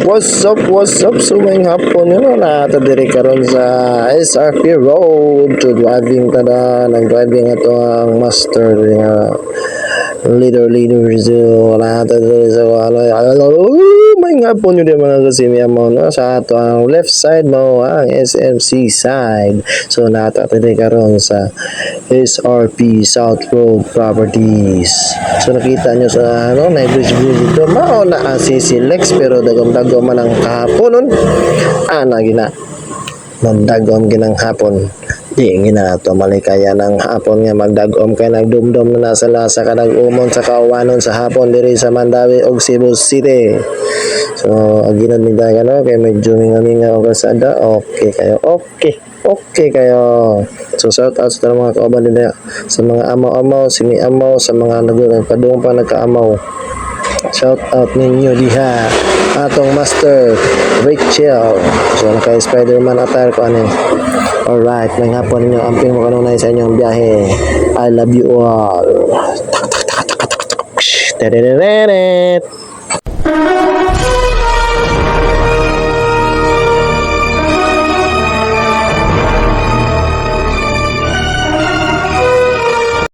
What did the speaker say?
What's up? Sumayng hapon yun na diri karon sa SRP Road to driving tada nag-driving ato ang master nga leader so nata diri sa may hapon yun mga kasimya mo no sa ato ang left side mo ang SMC side. So nata diri karon sa SRP South Road Properties. So nakita nyo sa na-bridge dito mao na ang CC Lex pero dagom-dagom man ang kahapon nun gina magdagom ginang hapon di gina to malikaya ng hapon nga magdagom kay nagdumdum na nasa lasa ka nag-umon sa kauwanon sa hapon diri sa Mandawi og Cebu City. So aginan mi dagan kay medyo minga og kasada okay kayo. So shout out sa mga kauban din sa mga amaw-amaw, sini-amaw, sa mga nagpadung pa nagkaamaw. Shout out ninyo diha atong master Rachel. So naka Spider-Man attire ko ani. Alright, may hapon ninyo amping mo kanunay sa inyong biyahe. I love you all. Tak tak tak tak tak tak.